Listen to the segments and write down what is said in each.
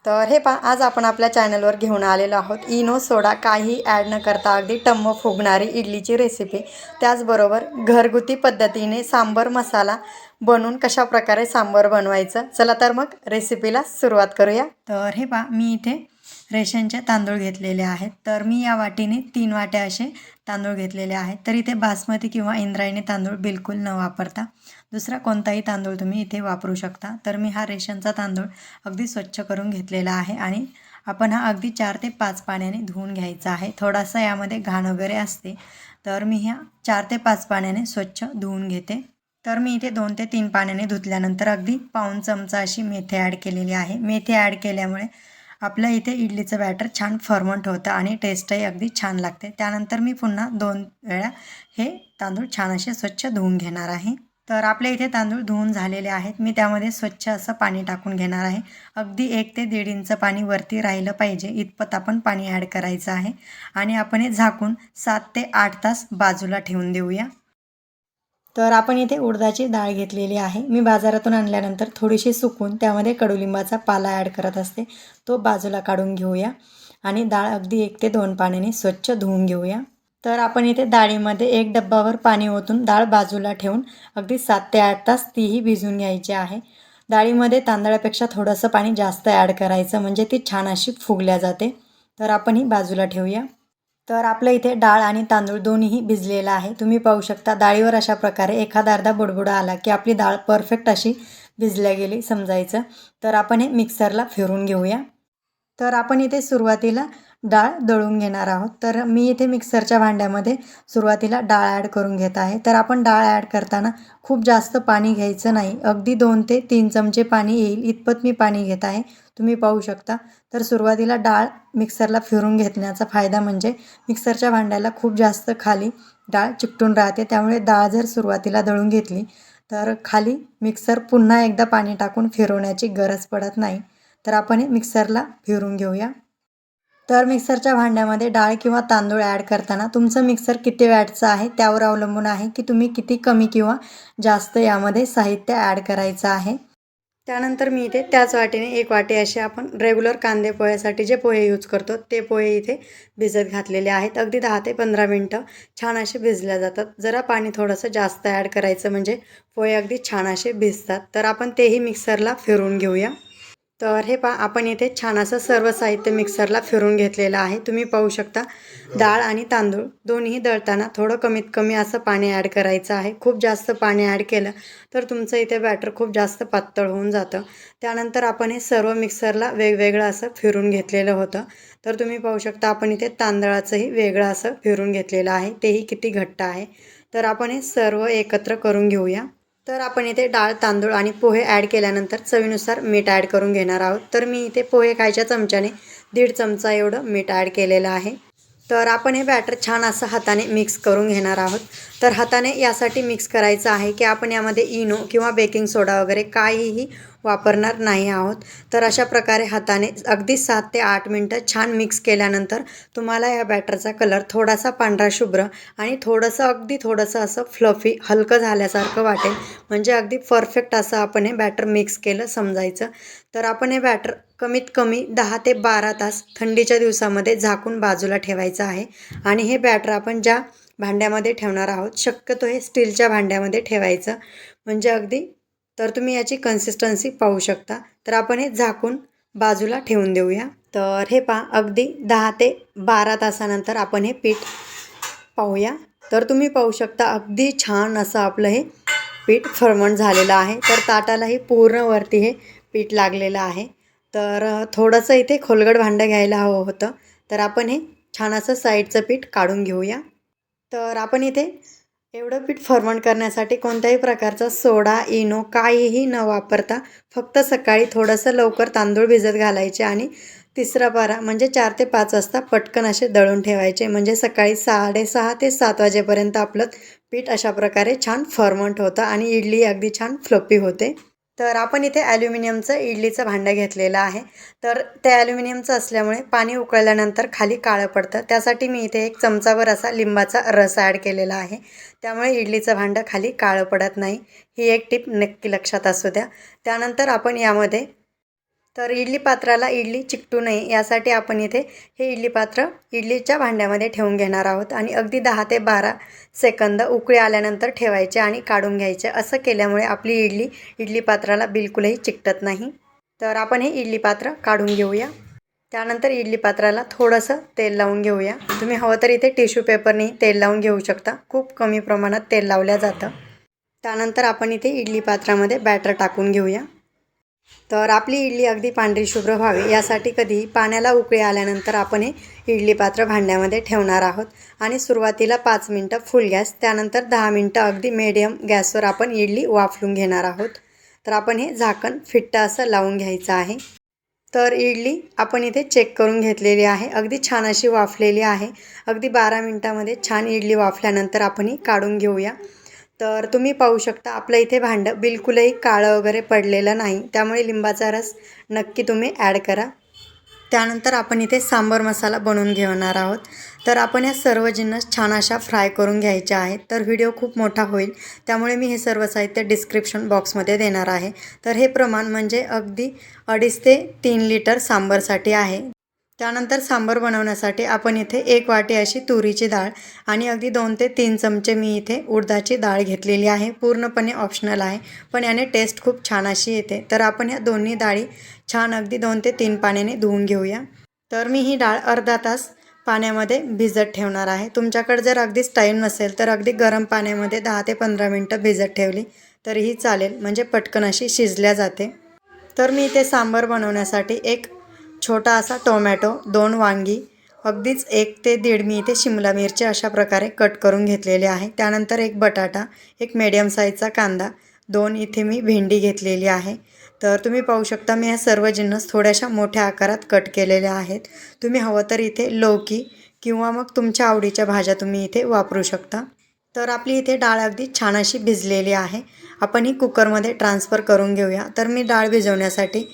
तर हे पहा, आज आपण आपल्या चॅनलवर घेऊन आलेलो आहोत इनो सोडा काही ॲड न करता अगदी टम्म फुगणारी इडलीची रेसिपी। त्याचबरोबर घरगुती पद्धतीने सांबर मसाला बनवून कशा प्रकारे सांबर बनवायचं, चला तर मग रेसिपीला सुरुवात करूया। तर हे पहा, मी इथे रेशनचे तांदूळ घेतलेले आहेत। तर मी या वाटीने 3 वाट्या असे तांदूळ घेतलेले आहेत। तर इथे बासमती किंवा इंद्रायणी तांदूळ बिलकुल न वापरता दुसरा कोणताही तांदूळ तुम्ही इथे वापरू शकता। तर मी हा रेशनचा तांदूळ अगदी स्वच्छ करून घेतलेला आहे आणि आपण हा अगदी 4 ते 5 पाण्याने धुवून घ्यायचा आहे। थोडासा यामध्ये घाण वगैरे असते, तर मी ह्या 4 ते 5 पाण्याने स्वच्छ धुवून घेते। तर मी इथे 2 ते 3 पाण्याने धुतल्यानंतर अगदी पाऊण चमचा अशी मेथी ॲड केलेली आहे। मेथी ॲड केल्यामुळे आपल्या इथे इडलीचं बॅटर छान फर्मंट होतं आणि टेस्टही अगदी छान लागते। त्यानंतर मी पुन्हा 2 वेळा हे तांदूळ छान असे स्वच्छ धुवून घेणार आहे। तर आपल्या इथे तांदूळ धुवून झालेले आहेत। मी त्यामध्ये स्वच्छ असं पाणी टाकून घेणार आहे। अगदी 1 ते 1.5 इंच पाणी वरती राहिलं पाहिजे इतपत आपण पाणी ॲड करायचं आहे आणि आपण हे झाकून 7 ते 8 तास बाजूला ठेवून देऊया। तर आपण इथे उडदाची डाळ घेतलेली आहे। मी बाजारातून आणल्यानंतर थोडीशी सुकून त्यामध्ये कडुलिंबाचा पाला ॲड करत असते, तो बाजूला काढून घेऊया आणि डाळ अगदी 1 ते 2 पाण्याने स्वच्छ धुवून घेऊया। तर आपण इथे डाळीमध्ये 1 डब्बाभर पाणी ओतून डाळ बाजूला ठेवून अगदी 7 ते 8 तास तीही भिजून घ्यायची आहे। डाळीमध्ये तांदळापेक्षा थोडंसं पाणी जास्त ॲड करायचं, म्हणजे ती छान अशी फुगल्या जाते। तर आपण ही बाजूला ठेवूया। तर आपल्या इथे डाळ आणि तांदूळ दोन्हीही भिजलेला आहे। तुम्ही पाहू शकता डाळीवर अशा प्रकारे एखादा अर्धा बुडबुडा आला की आपली डाळ परफेक्ट अशी भिजल्या गेली समजायचं। तर आपण हे मिक्सरला फिरवून घेऊया। तर आपण इथे सुरुवातीला डाळ दळून घेणार आहोत। तर मी इथे मिक्सरच्या भांड्यामध्ये सुरुवातीला डाळ ॲड करून घेत आहे। तर आपण डाळ ॲड करताना खूप जास्त पाणी घ्यायचं नाही, अगदी 2 ते 3 चमचे पाणी येईल इतपत मी पाणी घेत आहे, तुम्ही पाहू शकता। तर सुरुवातीला डाळ मिक्सरला फिरून घेण्याचा फायदा म्हणजे मिक्सरच्या भांड्याला खूप जास्त खाली डाळ चिकटून राहते, त्यामुळे डाळ जर सुरुवातीला दळून घेतली तर खाली मिक्सर पुन्हा एकदा पाणी टाकून फिरवण्याची गरज पडत नाही। तर आपण हे मिक्सरला फिरून घेऊया। तर मिक्सरच्या भांड्यामध्ये डाळ किंवा तांदूळ ॲड करताना तुमचं मिक्सर किती वॅटचं आहे त्यावर अवलंबून आहे की तुम्ही किती कमी किंवा जास्त यामध्ये साहित्य ॲड करायचं आहे। त्यानंतर मी इथे त्याच वाटीने 1 वाटी असे आपण रेग्युलर कांदे पोह्यासाठी जे पोहे यूज करतो ते पोहे इथे भिजत घातलेले आहेत। अगदी 10 ते 15 मिनटं छान असे भिजल्या जातात। जरा पाणी थोडंसं जास्त ॲड करायचं, म्हणजे पोहे अगदी छान असे भिजतात। तर आपण तेही मिक्सरला फिरवून घेऊया। तर हे पहा, आपण इथे छान असं सर्व साहित्य मिक्सरला फिरून घेतलेलं आहे। तुम्ही पाहू शकता डाळ आणि तांदूळ दोन्ही दळताना थोडं कमीत कमी असं पाणी ॲड करायचं आहे। खूप जास्त पाणी ॲड केलं तर तुमचं इथे बॅटर खूप जास्त पातळ होऊन जातं। त्यानंतर आपण हे सर्व मिक्सरला वेगवेगळं असं फिरून घेतलेलं होतं। तर तुम्ही पाहू शकता आपण इथे तांदळाचंही वेगळं असं फिरून घेतलेलं आहे, तेही किती घट्ट आहे। तर आपण हे सर्व एकत्र करून घेऊया। तर आपण इथे डाळ, तांदूळ आणि पोहे ॲड केल्यानंतर चवीनुसार मीठ ॲड करून घेणार आहोत। तर मी इथे पोहे खायच्या चमच्याने 1.5 चमचा एवढं मीठ ॲड केलेलं आहे। तर आपण हे बॅटर छान असं हाताने मिक्स करून घेणार आहोत। तर हाताने यासाठी मिक्स करायचं आहे की आपण यामध्ये इनो किंवा बेकिंग सोडा वगैरे काहीही वापरणार नाही आहोत। तर अशा प्रकारे हाताने अगदी 7 ते 8 मिनटं छान मिक्स केल्यानंतर तुम्हाला या बॅटरचा कलर थोडासा पांढरा शुभ्र आणि थोडंसं अगदी थोडंसं असं फ्लफी हलकं झाल्यासारखं वाटेल, म्हणजे अगदी परफेक्ट असं आपण हे बॅटर मिक्स केलं समजायचं। तर आपण हे बॅटर कमीत कमी 10 ते 12 तास थंडीच्या दिवसामध्ये झाकून बाजूला ठेवायचं आहे आणि हे बॅटर आपण ज्या भांड्यामध्ये ठेवणार आहोत शक्यतो हे स्टीलच्या भांड्यामध्ये ठेवायचं, म्हणजे अगदी तर तुम्ही याची कन्सिस्टन्सी पाहू शकता। तर आपण हे झाकून बाजूला ठेवून देऊया। तर हे पहा, अगदी 10 ते 12 तासानंतर आपण हे पीठ पाहूया। तर तुम्ही पाहू शकता अगदी छान असं आपलं हे पीठ फर्मंट झालेलं आहे। तर ताटालाही पूर्ण वरती हे पीठ लागलेलं आहे। तर थोडंसं इथे खोलगट भांडं घ्यायला हवं होतं। तर आपण हे छान असं साईडचं पीठ काढून घेऊया। तर आपण इथे एवढं पीठ फर्मंट करण्यासाठी कोणत्याही प्रकारचा सोडा, इनो काहीही न वापरता फक्त सकाळी थोडंसं लवकर तांदूळ भिजत घालायचे आणि तिसरा पारा म्हणजे 4 ते 5 वाजता पटकन असे दळून ठेवायचे, म्हणजे सकाळी 6:30 ते 7 वाजेपर्यंत आपलं पीठ अशा प्रकारे छान फर्मंट होतं आणि इडली अगदी छान फ्लफी होते। तर आपण इथे ॲल्युमिनियमचं इडलीचं भांडं घेतलेलं आहे। तर ते ॲल्युमिनियमचं असल्यामुळे पाणी उकळल्यानंतर खाली काळं पडतं, त्यासाठी मी इथे 1 चमचाभर असा लिंबाचा रस ॲड केलेला आहे, त्यामुळे इडलीचं भांडं खाली काळं पडत नाही। ही एक टिप नक्की लक्षात असू द्या। त्यानंतर आपण यामध्ये तर इडली पात्राला इडली चिकटू नये यासाठी आपण इथे हे इडली पात्र इडलीच्या भांड्यामध्ये ठेवून घेणार आहोत आणि अगदी 10 ते 12 सेकंद उकळी आल्यानंतर ठेवायचे आणि काढून घ्यायचे। असं केल्यामुळे आपली इडली पात्राला बिलकुलही चिकटत नाही। तर आपण हे इडली पात्र काढून घेऊया। त्यानंतर इडली पात्राला थोडंसं तेल लावून घेऊया। तुम्ही हवं तर इथे टिश्यू पेपरने तेल लावून घेऊ शकता, खूप कमी प्रमाणात तेल लावलं जातं। त्यानंतर आपण इथे इडली पात्रामध्ये बॅटर टाकून घेऊया। तर आपली इडली अगदी पांढरी शुभ्र व्हावी यासाठी कधीही पाण्याला उकळी आल्यानंतर आपण हे इडली पात्र भांड्यामध्ये ठेवणार आहोत आणि सुरुवातीला 5 मिनिटं फुल गॅस, त्यानंतर 10 मिनिटं अगदी मीडियम गॅसवर आपण इडली वाफलून घेणार आहोत। तर आपण हे झाकण फिट्ट असं लावून घ्यायचं आहे। तर इडली आपण इथे चेक करून घेतलेली आहे, अगदी छान अशी वाफलेली आहे। अगदी 12 मिनिटांमध्ये छान इडली वाफल्यानंतर आपण ही काढून घेऊया। तर तुम्ही पाहू शकता आपलं इथे भांडं बिलकुलही काळं वगैरे पडलेलं नाही, त्यामुळे लिंबाचा रस नक्की तुम्ही ॲड करा। त्यानंतर आपण इथे सांबर मसाला बनवून घेणार आहोत। तर आपण या सर्व जिन्नस छान अशा फ्राय करून घ्यायच्या आहेत। तर व्हिडिओ खूप मोठा होईल, त्यामुळे मी हे सर्व साहित्य डिस्क्रिप्शन बॉक्समध्ये देणार आहे। तर हे प्रमाण म्हणजे अगदी 2.5 ते 3 लिटर सांबरसाठी आहे। त्यानंतर सांबर बनवण्यासाठी आपण इथे 1 वाटी अशी तुरीची डाळ आणि अगदी 2 ते 3 चमचे मी इथे उडदाची डाळ घेतलेली आहे। पूर्णपणे ऑप्शनल आहे, पण याने टेस्ट खूप छान अशी येते। तर आपण या दोन्ही डाळी छान अगदी 2 ते 3 पाण्याने धुवून घेऊया। तर मी ही डाळ अर्धा तास पाण्यामध्ये भिजत ठेवणार आहे। तुमच्याकडे जर अगदीच टाईम नसेल तर अगदी गरम पाण्यामध्ये 10 ते 15 मिनिटं भिजत ठेवली तरीही चालेल, म्हणजे पटकन अशी शिजल्या जाते। तर मी इथे सांबर बनवण्यासाठी एक छोटा असा टोमॅटो, 2 वांगी, अगदीच 1 ते 1.5 मी इथे शिमला मिरची अशा प्रकारे कट करून घेतलेले आहे। त्यानंतर एक बटाटा, एक मीडियम साईजचा कांदा, 2 इथे मी भेंडी घेतलेली आहे। तर तुम्ही पाहू शकता मी ह्या सर्व जिन्नस थोड्याशा मोठ्या आकारात कट केलेल्या आहेत। तुम्ही हवं तर इथे लौकी किंवा मग तुमच्या आवडीच्या भाज्या तुम्ही इथे वापरू शकता। तर आपली इथे डाळ अगदी छान अशी भिजलेली आहे। आपण ही कुकरमध्ये ट्रान्सफर करून घेऊया। तर मी डाळ भिजवण्यासाठी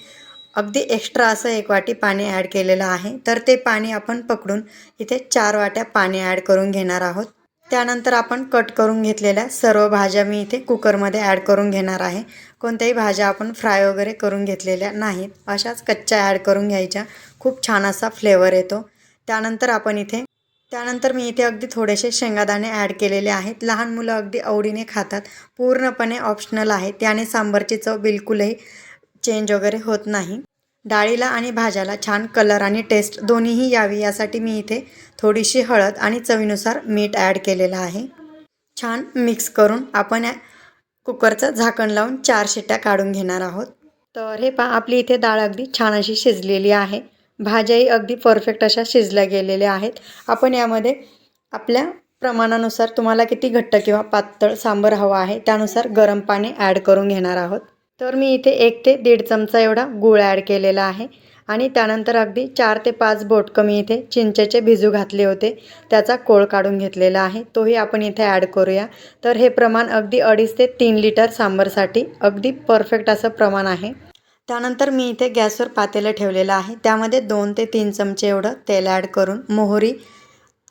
अगदी एक्स्ट्रा असं 1 वाटी पाणी ॲड केलेलं आहे। तर ते पाणी आपण पकडून इथे 4 वाट्या पाणी ॲड करून घेणार आहोत। त्यानंतर आपण कट करून घेतलेल्या सर्व भाज्या मी इथे कुकरमध्ये ॲड करून घेणार आहे। कोणत्याही भाज्या आपण फ्राय वगैरे करून घेतलेल्या नाहीत, अशाच कच्च्या ॲड करून घ्यायच्या, खूप छान असा फ्लेवर येतो। त्यानंतर मी इथे अगदी थोडेसे शेंगादाणे ॲड केलेले आहेत। लहान मुलं अगदी आवडीने खातात, पूर्णपणे ऑप्शनल आहे, त्याने सांबरची चव बिलकुलही चेंज वगैरे होत नाही। डाळीला आणि भाज्याला छान कलर आणि टेस्ट दोन्हीही यावी यासाठी मी इथे थोडीशी हळद आणि चवीनुसार मीठ ॲड केलेलं आहे। छान मिक्स करून आपण या कुकरचं झाकण लावून 4 शिट्ट्या काढून घेणार आहोत। तर हे पहा आपली इथे डाळ अगदी छान अशी शिजलेली आहे। भाज्याही अगदी परफेक्ट अशा शिजल्या गेलेल्या आहेत। आपण यामध्ये आपल्या प्रमाणानुसार तुम्हाला किती घट्ट किंवा पातळ सांबर हवं आहे त्यानुसार गरम पाणी ॲड करून घेणार आहोत। तर मी इथे 1 ते 1.5 चमचा एवढा गूळ ॲड केलेला आहे आणि त्यानंतर अगदी 4 ते 5 बोटकं मी इथे चिंचेचे भिजू घातले होते, त्याचा कोळ काढून घेतलेला आहे, तोही आपण इथे ॲड करूया। तर हे प्रमाण अगदी 2.5 ते 3 लिटर सांबरसाठी अगदी परफेक्ट असं प्रमाण आहे। त्यानंतर मी इथे गॅसवर पातेलं ठेवलेलं आहे, त्यामध्ये 2 ते 3 चमचे एवढं तेल ॲड करून मोहरी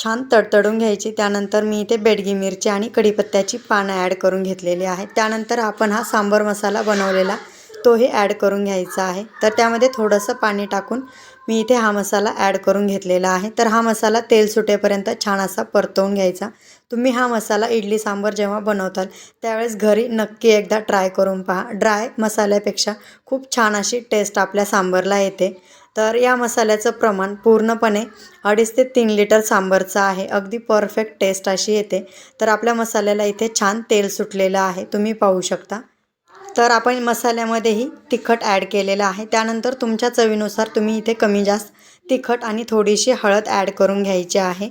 छान तडतडून घ्यायची। त्यानंतर मी इथे बेडगी मिरची आणि कढीपत्त्याची पानं ॲड करून घेतलेली आहे। त्यानंतर आपण हा सांबर मसाला बनवलेला तोही ॲड करून घ्यायचा आहे। तर त्यामध्ये थोडंसं पाणी टाकून मी इथे हा मसाला ॲड करून घेतलेला आहे। तर हा मसाला तेल सुटेपर्यंत छान असा परतवून घ्यायचा। तुम्ही हा मसाला इडली सांबर जेव्हा बनवताल त्यावेळेस घरी नक्की एकदा ट्राय करून पहा। ड्राय मसाल्यापेक्षा खूप छान अशी टेस्ट आपल्या सांबरला येते। तर या मसाल्याचं प्रमाण पूर्णपणे 2.5 ते 3 लिटर सांबरचं आहे, अगदी परफेक्ट टेस्ट अशी येते। तर आपल्या मसाल्याला इथे छान तेल सुटलेलं आहे, तुम्ही पाहू शकता। तर आपण मसाल्यामध्येही तिखट ॲड केलेलं आहे। त्यानंतर तुमच्या चवीनुसार तुम्ही इथे कमी जास्त तिखट आणि थोडीशी हळद ॲड करून घ्यायची आहे।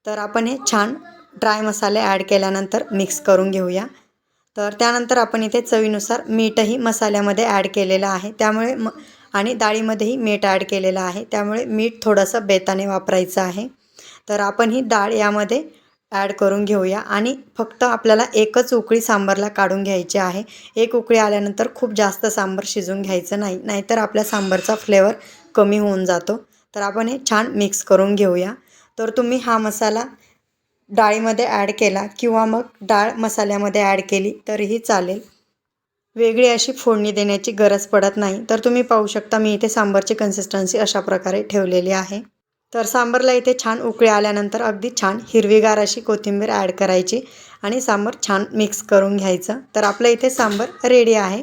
तर आपण हे छान ड्राय मसाले ॲड केल्यानंतर मिक्स करून घेऊया। तर त्यानंतर आपण इथे चवीनुसार मीठही मसाल्यामध्ये ॲड केलेलं आहे, त्यामुळे आणि डाळीमध्येही मीठ ॲड केलेलं आहे, त्यामुळे मीठ थोडंसं बेताने वापरायचं आहे। तर आपण ही डाळ यामध्ये ॲड करून घेऊया आणि फक्त आपल्याला एकच उकळी सांबरला काढून घ्यायची आहे। एक उकळी आल्यानंतर खूप जास्त सांबर शिजून घ्यायचं नाही, नाहीतर आपल्या सांबरचा फ्लेवर कमी होऊन जातो। तर आपण हे छान मिक्स करून घेऊया। तर तुम्ही हा मसाला डाळीमध्ये ॲड केला किंवा मग डाळ मसाल्यामध्ये ॲड केली तरीही चालेल। वेगळी अशी फोडणी देण्याची गरज पडत नाही. तर तुम्ही पाहू शकता मी इथे सांबारची कन्सिस्टन्सी अशा प्रकारे ठेवलेली आहे. तर सांबारला इथे छान उकळी आल्यानंतर अगदी छान हिरवीगार अशी कोथिंबीर ॲड करायची आणि सांबार छान मिक्स करून घ्यायचं. तर आपलं इथे सांबार रेडी आहे.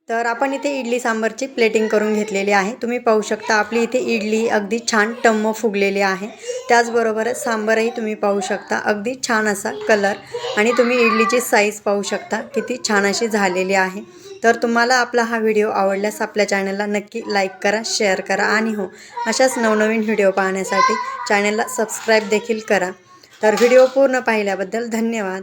तर आपण इथे इडली सांबारची प्लेटिंग करून घेतलेली आहे. तुम्ही पाहू शकता आपली इथे इडली अगदी छान टम्म फुगलेली आहे. त्याचबरोबरच सांबारही तुम्ही पाहू शकता अगदी छान असा कलर आणि तुम्ही इडलीची साईज पाहू शकता किती छान अशी झालेली आहे. तर तुम्हाला आपला हा व्हिडिओ आवडल्यास आपल्या चॅनलला नक्की लाईक करा, शेअर करा आणि हो अशाच नवनवीन व्हिडिओ पाहण्यासाठी चॅनलला सबस्क्राईब देखील करा. तर व्हिडिओ पूर्ण पाहिल्याबद्दल धन्यवाद.